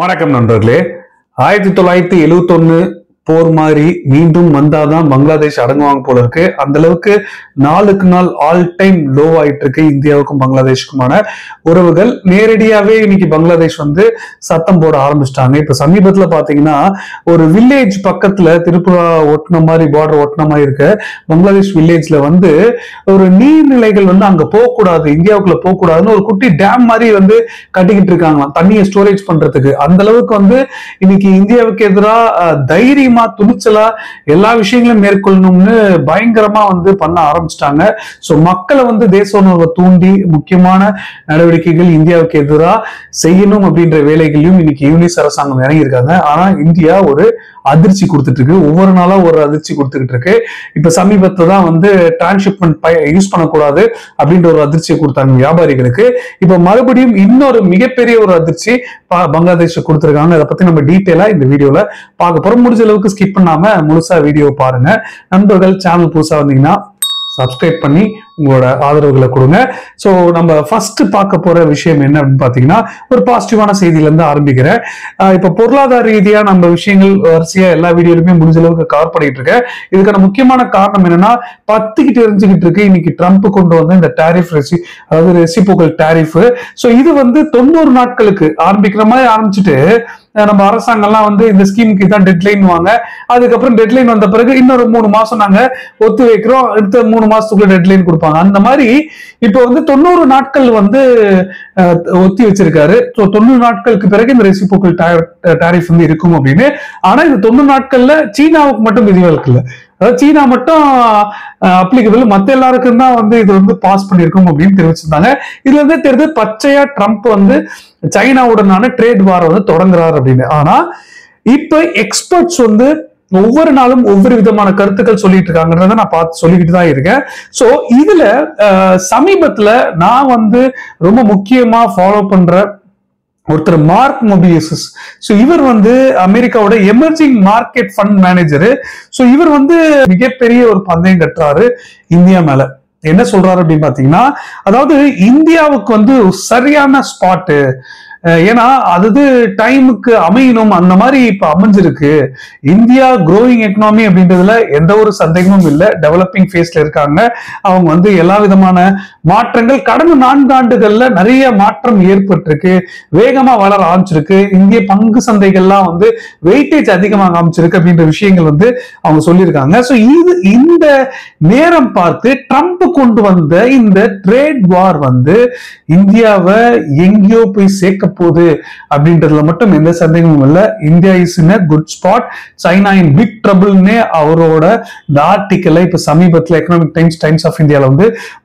வணக்கம் நண்பர்களே. 1971 போர் மாதிரி மீண்டும் வந்தாதான் பங்களாதேஷ் அடங்குவாங்க போல இருக்கு. அந்த அளவுக்கு நாளுக்கு நாள் ஆல் டைம் லோ ஆயிட்டு இருக்கு இந்தியாவுக்கும் பங்களாதேஷுக்குமான உறவுகள். நேரடியாவே இன்னைக்கு பங்களாதேஷ் சத்தம் போட ஆரம்பிச்சிட்டாங்க. இப்ப சமீபத்துல பாத்தீங்கன்னா ஒரு வில்லேஜ் பக்கத்துல திரிபுரா ஒட்டின மாதிரி பார்டர் ஒட்டின மாதிரி இருக்க பங்களாதேஷ் வில்லேஜ்ல ஒரு நீர்நிலைகள் அங்க போகக்கூடாது, இந்தியாவுக்குள்ள போகக்கூடாதுன்னு ஒரு குட்டி டேம் மாதிரி கட்டிக்கிட்டு இருக்காங்களாம், தண்ணியை ஸ்டோரேஜ் பண்றதுக்கு. அந்த அளவுக்கு இன்னைக்கு இந்தியாவுக்கு எதிராக தைரியமா துணிச்சலா எல்லா விஷயங்களும் மேற்கொள்ளணும்னு பயங்கரமா பண்ண ஆரம்பிச்சிட்டாங்க. சோ மக்களை தேச உணர்வை தூண்டி முக்கியமான நடவடிக்கைகள் இந்தியாவுக்கு எதிராக செய்யணும் அப்படின்ற வேலைகளையும் இன்னைக்கு யூனிஸ் அரசாங்கம் இறங்கியிருக்காங்க. ஆனா இந்தியா ஒரு அதிர்ச்சி கொடுத்துட்டு இருக்கு, ஒவ்வொரு நாளும் ஒரு அதிர்ச்சி கொடுத்துக்கிட்டு இருக்கு. இப்ப சமீபத்துல தான் டிரான்ஸ்ஷிப்மெண்ட் யூஸ் பண்ணக்கூடாது அப்படின்ற ஒரு அதிர்ச்சியை கொடுத்தாங்க வியாபாரிகளுக்கு. இப்ப மறுபடியும் இன்னொரு மிகப்பெரிய ஒரு அதிர்ச்சி பங்களாதேஷ் கொடுத்திருக்காங்க. அதை பத்தி நம்ம டீட்டெயிலா இந்த வீடியோல பார்க்க போறோம். முடிஞ்ச அளவுக்கு ஸ்கிப் பண்ணாம முழுசா வீடியோ பாருங்க. நண்பர்கள் சேனல் புதுசா வந்தீங்கன்னா சப்ஸ்கிரைப் பண்ணி உங்களோட ஆதரவுகளை கொடுங்க. சோ நம்ம ஃபர்ஸ்ட் பார்க்க போற விஷயம் என்ன அப்படின்னு பாத்தீங்கன்னா, ஒரு பாசிட்டிவான செய்தியில இருந்து ஆரம்பிக்கிறேன். இப்ப பொருளாதார ரீதியா நம்ம விஷயங்கள் வரிசையா எல்லா வீடியோலுமே முடிஞ்ச அளவுக்கு கவர் பண்ணிட்டு இருக்கேன். இதுக்கான முக்கியமான காரணம் என்னன்னா, பத்துக்கிட்டு எரிஞ்சுக்கிட்டு இருக்கு இன்னைக்கு ட்ரம்ப் கொண்டு வந்த இந்த டாரிஃப் அதாவது ரெசிப்ரோக்கல் டாரிஃப். சோ இது 90 நாட்களுக்கு ஆரம்பிக்கிற மாதிரி ஆரம்பிச்சுட்டு நம்ம அரசாங்கம்லாம் இந்த ஸ்கீமுக்கு தான் டெட்லைன் வாங்க, அதுக்கப்புறம் டெட்லைன் வந்த பிறகு இன்னொரு 3 மாசம் நாங்க ஒத்து வைக்கிறோம், அடுத்த 3 மாசத்துக்குள்ள டெட்லைன் கொடுப்பாங்க. அந்த மாதிரி இப்ப 90 நாட்கள் ஒத்தி வச்சிருக்காரு. 90 நாட்களுக்கு பிறகு இந்த ரெசிப்ரோக்கல் டாரிஃப் இருக்கும் அப்படின்னு. ஆனா இந்த 90 நாட்கள்ல சீனாவுக்கு மட்டும் விதிவிலக்கு இல்லை, அதாவது சீனா மட்டும் அப்ளிகபிள், மத்த எல்லாருக்கும் தான் இது பாஸ் பண்ணிருக்கும் அப்படின்னு தெரிவிச்சிருந்தாங்க. இதுல தெரிஞ்சு பச்சையா ட்ரம்ப் சைனாவுடனான ட்ரேட் வார் தொடங்குறாரு அப்படின்னு. ஆனா இப்ப எக்ஸ்பர்ட்ஸ் ஒவ்வொரு நாளும் ஒவ்வொரு விதமான கருத்துக்கள் சொல்லிட்டு இருக்காங்கன்றத நான் பார்த்து சொல்லிக்கிட்டு தான் இருக்கேன். சோ இதுல சமீபத்துல நான் ரொம்ப முக்கியமா ஃபாலோ பண்ற ஒருத்தர் மார்க் மொபிலியஸ். சோ இவர் அமெரிக்காவோட emerging market fund manager. So இவர் மிகப்பெரிய ஒரு பந்தயம் கட்டுறாரு இந்தியா மேல. என்ன சொல்றாரு அப்படின்னு பாத்தீங்கன்னா, அதாவது இந்தியாவுக்கு சரியான ஸ்பாட்டு, ஏன்னா அது டைமுக்கு அமையணும், அந்த மாதிரி இப்ப அமைஞ்சிருக்கு. இந்தியா குரோயிங் எக்கனாமி அப்படின்றதுல எந்த ஒரு சந்தேகமும் இல்லை, டெவலப்பிங் ஃபேஸ்ல இருக்காங்க. அவங்க எல்லா விதமான மாற்றங்கள் கடந்த 4 ஆண்டுகள்ல நிறைய மாற்றம் ஏற்பட்டிருக்கு, வேகமா வளர ஆரம்பிச்சிருக்கு. இந்திய பங்கு சந்தைகள்லாம் வெயிட்டேஜ் அதிகமாக ஆரம்பிச்சிருக்கு அப்படின்ற விஷயங்கள் அவங்க சொல்லியிருக்காங்க. சோ இந்த நேரம் பார்த்து ட்ரம்ப் கொண்டு வந்த இந்த ட்ரேட் வார் இந்தியாவை எங்கேயோ போய் சேர்க்க போகுது அப்படின்றதுல மட்டும் எந்த சந்தேகமும் இல்லை. India is in a good spot, China in big ட்ரபிள்னே அவரோட இந்த ஆர்டிக்கலை இப்ப சமீபத்தில் எக்கனாமிக் டைம்ஸ் ஆஃப் இந்தியால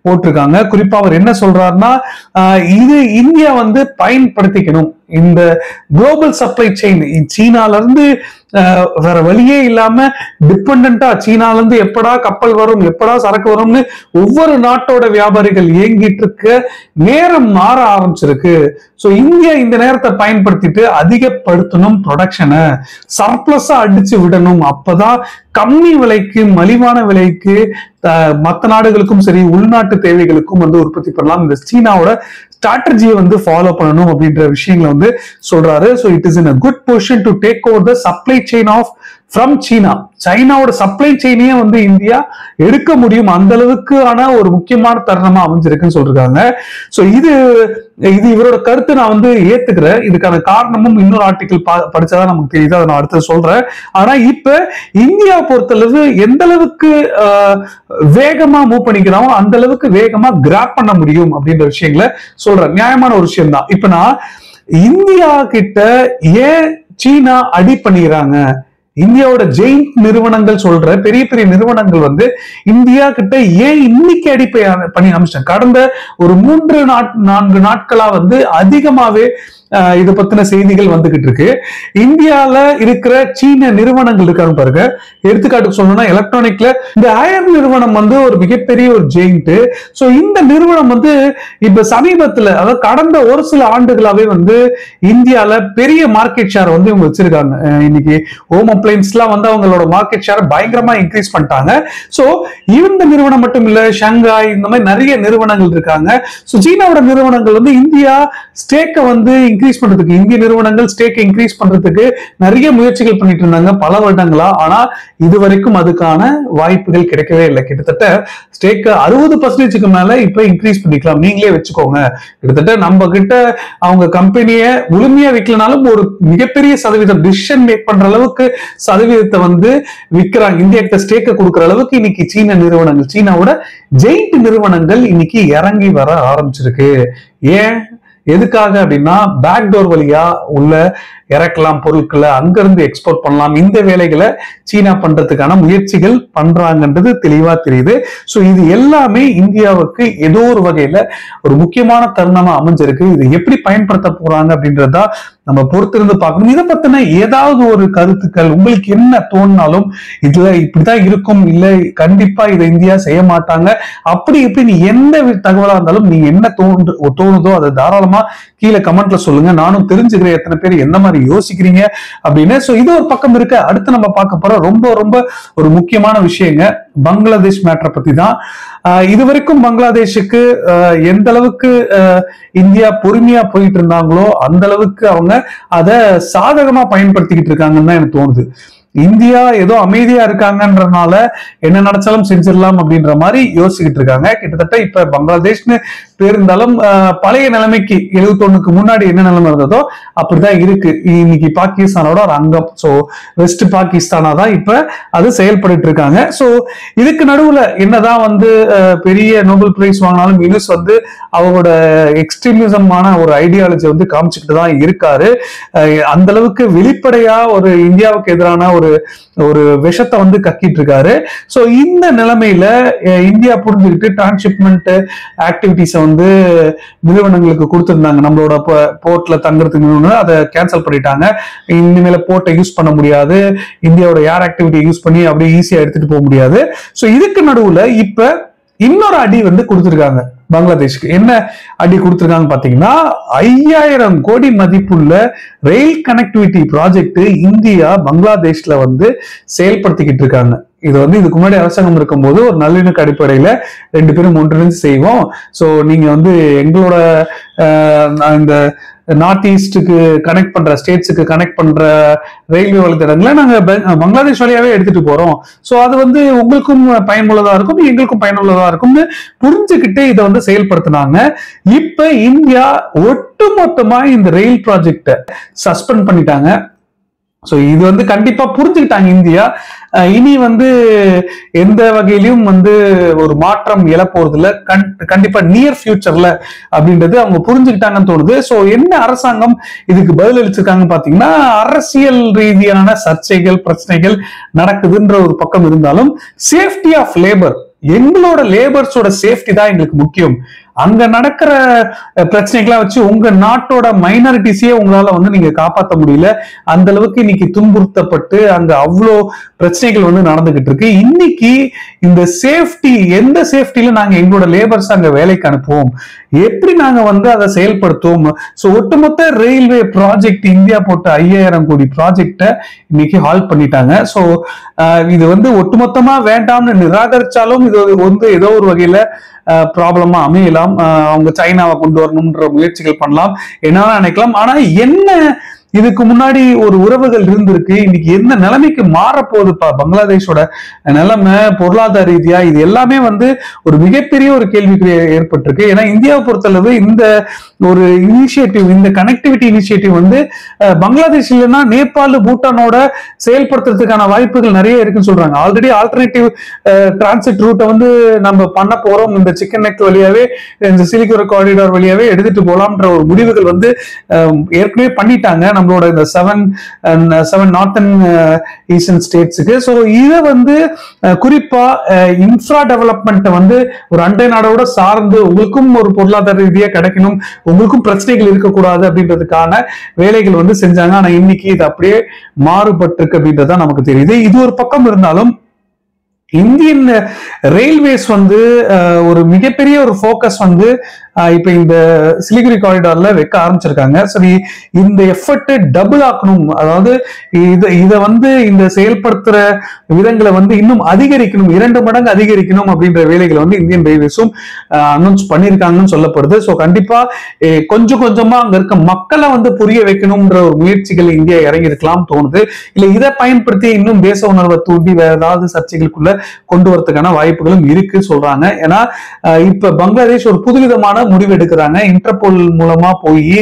போட்டிருக்காங்க. குறிப்பா அவர் என்ன சொல்றாருன்னா, இது இந்தியா பயன்படுத்திக்கணும் இந்த குளோபல் சப்ளை செயின். சீனால இருந்து வேற வழியே இல்லாம டிபெண்டா சீனால இருந்து எப்படா கப்பல் வரும், எப்படா சரக்கு வரும்னு ஒவ்வொரு நாட்டோட வியாபாரிகள் இயங்கிட்டு இருக்க நேரம் மாற ஆரம்பிச்சிருக்கு. சோ இந்தியா இந்த நேரத்தை பயன்படுத்திட்டு அதிகப்படுத்தணும் ப்ரொடக்ஷனை, சர்ப்ளஸா அடிச்சு விடணும். அப்பதான் கம்மி விலைக்கு மலிவான விலைக்கு மற்ற நாடுகளுக்கும் சரி உள்நாட்டு தேவைகளுக்கும் உற்பத்தி பண்ணலாம். இந்த சீனாவோட ஸ்ட்ராட்டஜியை ஃபாலோ பண்ணணும் அப்படின்ற விஷயங்களை சொல்றாரு. So it is in a good position to take over the supply chain from China. சைனாவோட சப்ளை செயினையே இந்தியா எடுக்க முடியும், அந்த அளவுக்கான ஒரு முக்கியமான தருணமா அமைஞ்சிருக்குன்னு சொல்றாங்க. சோ இது இவரோட கருத்தை நான் ஏத்துக்கிறேன். இதுக்கான காரணமும் இன்னொரு ஆர்டிக்கல் படிச்சாதான் நமக்கு தெரியுது, அதை நான் அடுத்து சொல்றேன். ஆனா இப்ப இந்தியா பொறுத்தளவு எந்த அளவுக்கு வேகமா மூவ் பண்ணிக்கிறாங்க, அந்த அளவுக்கு வேகமா கிராப் பண்ண முடியும் அப்படின்ற விஷயங்களை சொல்றேன். நியாயமான ஒரு விஷயம் தான். இப்ப நான் இந்தியா கிட்ட ஏன் சீனா அடி பண்ணிக்கிறாங்க, இந்தியாவோட ஜெயிண்ட் நிறுவனங்கள் சொல்ற பெரிய பெரிய நிறுவனங்கள் இந்தியா கிட்ட ஏன் இன்னைக்கு அடிப்பை பண்ணி அமைச்சிட்டாங்க. கடந்த ஒரு 3-4 நாட்களா அதிகமாவே இதை பத்தின செய்திகள் வந்துகிட்டு இருக்கு. இந்தியால இருக்கிற சீன நிறுவனங்கள் இருக்காங்க பாருங்க. எடுத்துக்காட்டுக்கு சொல்லணும்னா எலக்ட்ரானிக்ல இந்த ஹையர் நிறுவனம் ஒரு மிகப்பெரிய ஒரு ஜெயிண்ட். சோ இந்த நிறுவனம் இப்ப சமீபத்துல, அதாவது கடந்த ஒரு சில ஆண்டுகளாவே இந்தியால பெரிய மார்க்கெட் ஷேர் இவங்க வச்சிருக்காங்க. இன்னைக்கு ஹோம் அப்ளைன்ஸ்லாம் அவங்களோட மார்க்கெட் ஷேர் பயங்கரமா இன்க்ரீஸ் பண்ணிட்டாங்க. சோ இந்த நிறுவனம் மட்டும் இல்ல, ஷங்காய், இந்த மாதிரி நிறைய நிறுவனங்கள் இருக்காங்க. சோ சீனாவோட நிறுவனங்கள் இந்தியா ஸ்டேக்கை இன்க்ரீஸ் பண்றதுக்கு, இந்திய நிறுவனங்கள் ஸ்டேக் இன்க்ரீஸ் பண்றதுக்கு நிறைய முயற்சிகள் பண்ணிட்டு இருந்தாங்க பல வருடங்களா. ஆனா இதுவரைக்கும் அதுக்கான வாய்ப்புகள் கிடைக்கவே இல்லை. கிட்டத்தட்ட ஸ்டேக் 60% மேல இப்ப இன்க்ரீஸ் பண்ணிக்கலாம், நீங்களே வச்சுக்கோங்க. கிட்டத்தட்ட நம்ம கிட்ட அவங்க கம்பெனியை முழுமையா விற்கலனாலும் ஒரு மிகப்பெரிய சதவீதம் டிசிஷன் மேக் பண்ற அளவுக்கு சதவீதத்தை வந்து விற்கிறாங்க. இந்தியா கிட்ட ஸ்டேக்க கொடுக்குற அளவுக்கு இன்னைக்கு சீன நிறுவனங்கள், சீனாவோட ஜெயிண்ட் நிறுவனங்கள் இன்னைக்கு இறங்கி வர ஆரம்பிச்சிருக்கு. ஏன், எதுக்காக அப்படின்னா பேக்டோர் வழியா உள்ள இறக்கலாம் பொருட்களை, அங்கிருந்து எக்ஸ்போர்ட் பண்ணலாம். இந்த வேலைகளை சீனா பண்றதுக்கான முயற்சிகள் பண்றாங்கன்றது தெளிவா தெரியுது. சோ இது எல்லாமே இந்தியாவுக்கு ஏதோ ஒரு வகையில ஒரு முக்கியமான தருணமா அமைஞ்சிருக்கு. இது எப்படி பயன்படுத்த போறாங்க அப்படின்றதா நம்ம பொறுத்திருந்து பார்க்கணும். இதை பத்தின ஏதாவது ஒரு கருத்துக்கள் உங்களுக்கு என்ன தோணினாலும், இதுல இப்படிதான் இருக்கும், இல்ல கண்டிப்பா இதை இந்தியா செய்ய மாட்டாங்க, அப்படி இப்படி எந்த தகவலா இருந்தாலும் நீங்க என்ன தோணுதோ அதை தாராளமா கீழே கமெண்ட்ல சொல்லுங்க. நானும் தெரிஞ்சுக்கிறேன் எத்தனை பேர் எந்த மாதிரி யோசிக்கிறீங்க அப்படின்னு. சோ இது ஒரு பக்கம் இருக்க. அடுத்து நம்ம பார்க்க போற ரொம்ப ரொம்ப ஒரு முக்கியமான விஷயங்க பங்களாதேஷ் மேட்டரை பத்தி தான். இதுவரைக்கும் பங்களாதேஷுக்கு எந்த அளவுக்கு இந்தியா பொறுமையா போயிட்டு இருந்தாங்களோ அந்த அளவுக்கு அவங்க அதை சாதகமா பயன்படுத்திக்கிட்டு இருக்காங்கன்னு தான் எனக்கு தோணுது. இந்தியா ஏதோ அமைதியா இருக்காங்கன்றதுனால என்ன நினைச்சாலும் செஞ்சிடலாம் அப்படின்ற மாதிரி யோசிச்சுக்கிட்டு இருக்காங்க. கிட்டத்தட்ட இப்ப பங்களாதேஷ்னு பேர் இருந்தாலும் பழைய நிலைமைக்கு 71க்கு முன்னாடி என்ன நிலைமை இருந்ததோ அப்படிதான் இருக்கு. இன்னைக்கு பாகிஸ்தானோட ஒரு அங்கம். சோ வெஸ்ட் பாகிஸ்தானா தான் இப்ப அது செயல்பட்டு இருக்காங்க. சோ இதுக்கு நடுவுல என்னதான் வந்து பெரிய நோபல் பிரைஸ் வாங்கினாலும் யூனுஸ் வந்து அவரோட எக்ஸ்ட்ரீமிசமான ஒரு ஐடியாலஜி வந்து காமிச்சுக்கிட்டு தான் இருக்காரு. அந்த அளவுக்கு வெளிப்படையா ஒரு இந்தியாவுக்கு எதிரான ஒரு விஷத்தை வந்து கக்கிட்டு இருக்காரு. சோ இந்த நிலைமையில இந்தியா புரிஞ்சுக்கிட்டு டிரான்ஸ்ஷிப்மெண்ட் ஆக்டிவிட்டிஸை வந்து நிறுவனங்களுக்கு கொடுத்திருந்தாங்க. நம்மளோட போர்ட்ல தங்குறதுக்கு அதை கேன்சல் பண்ணிட்டாங்க. இனிமேல போர்ட்டை யூஸ் பண்ண முடியாது, இந்தியாவோட ஏர் ஆக்டிவிட்டியை யூஸ் பண்ணி அப்படியே ஈஸியா எடுத்துட்டு போக முடியாது. சோ இதுக்கு நடுவுல இப்ப இன்னொரு அடி வந்து கொடுத்திருக்காங்க பங்களாதேஷ்க்கு. என்ன அடி கொடுத்திருக்காங்க பாத்தீங்கன்னா, 5000 கோடி மதிப்புள்ள ரயில் கனெக்டிவிட்டி ப்ராஜெக்ட் இந்தியா பங்களாதேஷ்ல வந்து செயல்படுத்திக்கிட்டு இருக்காங்க. இது வந்து இதுக்கு முன்னாடி அரசாங்கம் இருக்கும்போது ஒரு நல்லிணக்க அடிப்படையில 2 பேரும் ஒன்றிணைந்து செய்வோம். சோ நீங்க வந்து எங்களோட இந்த நார்த் ஈஸ்டுக்கு கனெக்ட் பண்ற ஸ்டேட்ஸுக்கு கனெக்ட் பண்ற ரயில்வே வழித்தடங்களை நாங்க பங்களாதேஷ் வழியாவே எடுத்துட்டு போறோம். சோ அது வந்து உங்களுக்கும் பயனுள்ளதா இருக்கும், எங்களுக்கும் பயனுள்ளதா இருக்கும்னு புரிஞ்சுக்கிட்டு இதை வந்து செயல்படுத்தினாங்க. இப்ப இந்தியா ஒட்டுமொத்தமா இந்த ரயில் ப்ராஜெக்ட சஸ்பெண்ட் பண்ணிட்டாங்க. சோ இது வந்து கண்டிப்பா புரிஞ்சுக்கிட்டாங்க இந்தியா. இனி வந்து எந்த வகையிலும் வந்து ஒரு மாற்றம் எழப்போறது இல்ல, கண்டிப்பா நியர் ஃபியூச்சர்ல அப்படின்றது அவங்க புரிஞ்சுக்கிட்டாங்கன்னு தோணுது. சோ என்ன அரசாங்கம் இதுக்கு பதில் அளிச்சிருக்காங்க பாத்தீங்கன்னா, அரசியல் ரீதியான சர்ச்சைகள் பிரச்சனைகள் நடக்குதுன்ற ஒரு பக்கம் இருந்தாலும் சேஃப்டி ஆஃப் லேபர், எங்களோட லேபர்ஸோட சேஃப்டி தான் எங்களுக்கு முக்கியம். அங்க நடக்கிற பிரச்சனைகளை வச்சு உங்க நாட்டோட மைனாரிட்டிஸையே உங்களால வந்து நீங்க காப்பாற்ற முடியல. அந்த அளவுக்கு இன்னைக்கு துன்புறுத்தப்பட்டு அங்க அவ்வளோ பிரச்சனைகள் வந்து நடந்துகிட்டு இருக்கு. இன்னைக்கு இந்த சேஃப்டி, எந்த சேஃப்டியில நாங்க எங்களோட லேபர்ஸ் அங்க வேலைக்கு அனுப்புவோம், எப்படி நாங்க வந்து அதை செயல்படுத்துவோம். சோ ஒட்டுமொத்த ரயில்வே ப்ராஜெக்ட், இந்தியா போட்ட 5000 கோடி ப்ராஜெக்ட இன்னைக்கு ஹால்ட் பண்ணிட்டாங்க. சோ இது வந்து ஒட்டுமொத்தமா வேண்டாம்னு நிராகரிச்சாலும் இது வந்து ஏதோ ஒரு வகையில ப்ராப்ளமா அமையலாம். அவங்க சைனாவை கொண்டு வரணும்ன்ற முயற்சிகள் பண்ணலாம், என்னன்னா நினைக்கலாம். ஆனா என்ன இதுக்கு முன்னாடி ஒரு உறவுகள் இருந்திருக்கு, இன்னைக்கு எந்த நிலைமைக்கு மாறப்போகுதுப்பா பங்களாதேஷோட நிலைமை பொருளாதார ரீதியா, இது எல்லாமே வந்து ஒரு மிகப்பெரிய ஒரு கேள்விக்கு ஏற்பட்டிருக்கு. ஏன்னா இந்தியாவை பொறுத்தளவு இந்த ஒரு இனிஷியேட்டிவ், இந்த கனெக்டிவிட்டி இனிஷியேட்டிவ் வந்து பங்களாதேஷ் இல்லைன்னா நேபாள் பூட்டானோட செயல்படுத்துறதுக்கான வாய்ப்புகள் நிறைய இருக்குன்னு சொல்றாங்க. ஆல்ரெடி ஆல்டர்னேட்டிவ் டிரான்சிட் ரூட்டை வந்து நம்ம பண்ண போறோம், இந்த சிக்கன் நெக் வழியாவே இந்த சிலிகுரி காரிடார் வழியாவே எடுத்துட்டு போலாம்ன்ற ஒரு முடிவுகள் வந்து ஏற்கனவே பண்ணிட்டாங்க நம்மளோட இந்த 7 நார்த்தன் ஈஸ்டர்ன் ஸ்டேட்ஸுக்கு. ஸோ இதை வந்து குறிப்பா இன்ஃப்ரா டெவலப்மெண்ட் வந்து ஒரு அண்டை நாடோட சார்ந்து உங்களுக்கும் ஒரு பொருளாதார ரீதியா கிடைக்கணும், உங்களுக்கும் பிரச்சனைகள் இருக்கக்கூடாது அப்படின்றதுக்கான வேலைகள் வந்து செஞ்சாங்க. ஆனா இன்னைக்கு இது அப்படியே மாறுபட்டிருக்கு அப்படின்றதான் நமக்கு தெரியுது. இது ஒரு பக்கம் இருந்தாலும் இந்தியன் ரயில்வேஸ் வந்து ஒரு மிகப்பெரிய ஒரு போக்கஸ் வந்து இப்ப இந்த சிலிகுரி காரிடார்ல வைக்க ஆரம்பிச்சிருக்காங்க. சரி, இந்த எஃபர்ட் டபுள் ஆக்கணும், அதாவது இதை இந்த செயல்படுத்துற விதங்களை இன்னும் அதிகரிக்கணும், 2 மடங்கு அதிகரிக்கணும் அப்படின்ற வேலைகளை இந்தியன் ரயில்வேஸும் அனௌன்ஸ் பண்ணியிருக்காங்கன்னு சொல்லப்படுது. ஸோ கண்டிப்பா கொஞ்சம் கொஞ்சமா அங்க இருக்க மக்களை புரிய வைக்கணும்ன்ற ஒரு முயற்சிகள் இந்தியா இறங்கி இருக்கலாம் தோணுது. இல்ல இதை பயன்படுத்தி இன்னும் தேச உணர்வை தூண்டி வேற ஏதாவது சர்ச்சைகளுக்குள்ள கொண்டு வரதுக்கான வாய்ப்புகளும் இருக்கு சொல்றாங்க. ஏன்னா இப்ப பங்களாதேஷ் ஒரு புதுவிதமான முடிவு எடுக்கிறாங்க. இன்டர்போல் மூலமா போய்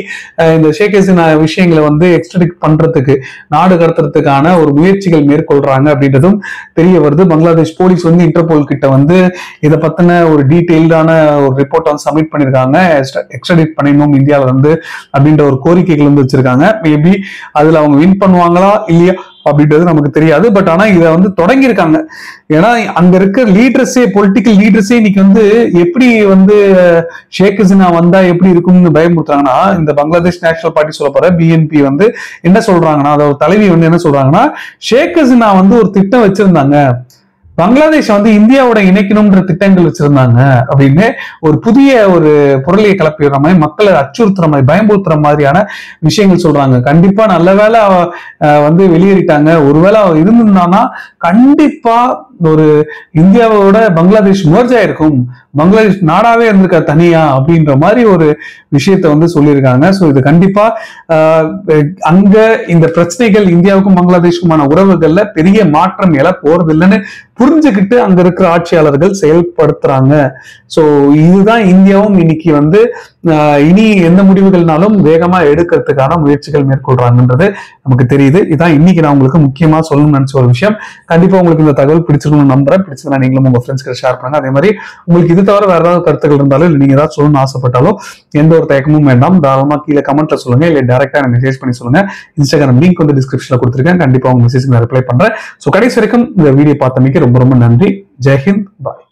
இந்த ஷேக் ஹசீனா விஷயங்களை எக்ஸ்ட்ரடிக்ட் பண்றதுக்கு, நாடு கடத்துறதுக்கான ஒரு முயற்சிகள் மேற்கொள்றாங்க அப்படின்றதும் தெரிய வருது. பங்களாதேஷ் போலீஸ் இன்டர்போல் கிட்ட இதை பத்தின ஒரு டீடைல்டான ஒரு ரிப்போர்ட் சப்மிட் பண்ணிருக்காங்க. எக்ஸ்ட்ரடிட் பண்ணிடணும் இந்தியாவில அப்படின்ற ஒரு கோரிக்கைகள் வச்சிருக்காங்க. மேபி அதுல அவங்க வின் பண்ணுவாங்களா இல்லையா அப்படின்றது நமக்கு தெரியாது. பட் ஆனா இதை தொடங்கி இருக்காங்க. ஏன்னா அங்க இருக்க லீடர்ஸே, பொலிட்டிக்கல் லீடர்ஸே இன்னைக்கு எப்படி ஷேக் ஹசீனா வந்தா எப்படி இருக்கும்னு பயமுறுத்துறாங்கன்னா, இந்த பங்களாதேஷ் நேஷனல் பார்ட்டி சொல்ல போற பிஎன்பி என்ன சொல்றாங்கன்னா, அதாவது தலைவி என்ன சொல்றாங்கன்னா, ஷேக் ஹசீனா ஒரு திட்டம் வச்சிருந்தாங்க, பங்களாதேஷ் இந்தியாவோட இணைக்கணும்ன்ற திட்டங்கள் வச்சிருந்தாங்க அப்படின்னு ஒரு புதிய ஒரு பொருளையை கிளப்பிடுற மாதிரி, மக்களை அச்சுறுத்துற மாதிரி, பயமுறுத்துற மாதிரியான விஷயங்கள் சொல்றாங்க. கண்டிப்பா நல்ல வேலை வெளியேறிட்டாங்க. ஒருவேளை இருந்திருந்தானா கண்டிப்பா ஒரு இந்தியாவோட பங்களாதேஷ் மர்ஜ் ஆயிருக்கும், பங்களாதேஷ் நாடாவே இருந்திருக்க தனியா அப்படின்ற மாதிரி ஒரு விஷயத்த சொல்லியிருக்காங்க. ஸோ இது கண்டிப்பா அங்க இந்த பிரச்சனைகள் இந்தியாவுக்கும் பங்களாதேஷுக்குமான உறவுகள்ல பெரிய மாற்றம் எழ போறது இல்லைன்னு புரிஞ்சுக்கிட்டு அங்க இருக்கிற ஆட்சியாளர்கள் செயல்படுத்துறாங்க. ஸோ இதுதான் இந்தியாவும் இன்னைக்கு இனி எந்த முடிவுகள்னாலும் வேகமா எடுக்கிறதுக்கான முயற்சிகள் மேற்கொள்றாங்கன்றது நமக்கு தெரியுது. இதான் இன்னைக்கு நான் உங்களுக்கு முக்கியமா சொல்லணும்னு நினைச்ச ஒரு விஷயம். கண்டிப்பா உங்களுக்கு இந்த தகவல் பிடிச்சிருக்கணும்னு நம்புறேன். பிடிச்சதுன்னா நீங்களும் உங்க ஃப்ரெண்ட்ஸ் கிட்ட ஷேர் பண்ணுங்க. அதே மாதிரி உங்களுக்கு இது தவிர வேற ஏதாவது கருத்துக்கள் இருந்தாலும், இல்லை நீங்க ஏதாவது சொல்லணும்னு ஆசைப்பட்டாலும் எந்த ஒரு தயக்கமும் வேண்டாம், தாராளமா கீழே கமெண்ட்ல சொல்லுங்க, இல்லை டைரக்டா எனக்கு மெசேஜ் பண்ணி சொல்லுங்க. இன்ஸ்டாகிராம் லிங்க் டிஸ்கிரிப்ஷன்ல கொடுத்துருக்கேன். கண்டிப்பா உங்க மெசேஜ்க்கு நான் ரிப்ளை பண்றேன். ஸோ கடைசி வரைக்கும் இந்த வீடியோ பார்த்தமைக்கு ரொம்ப ரொம்ப நன்றி. ஜெய்ஹிந்த், பாய்.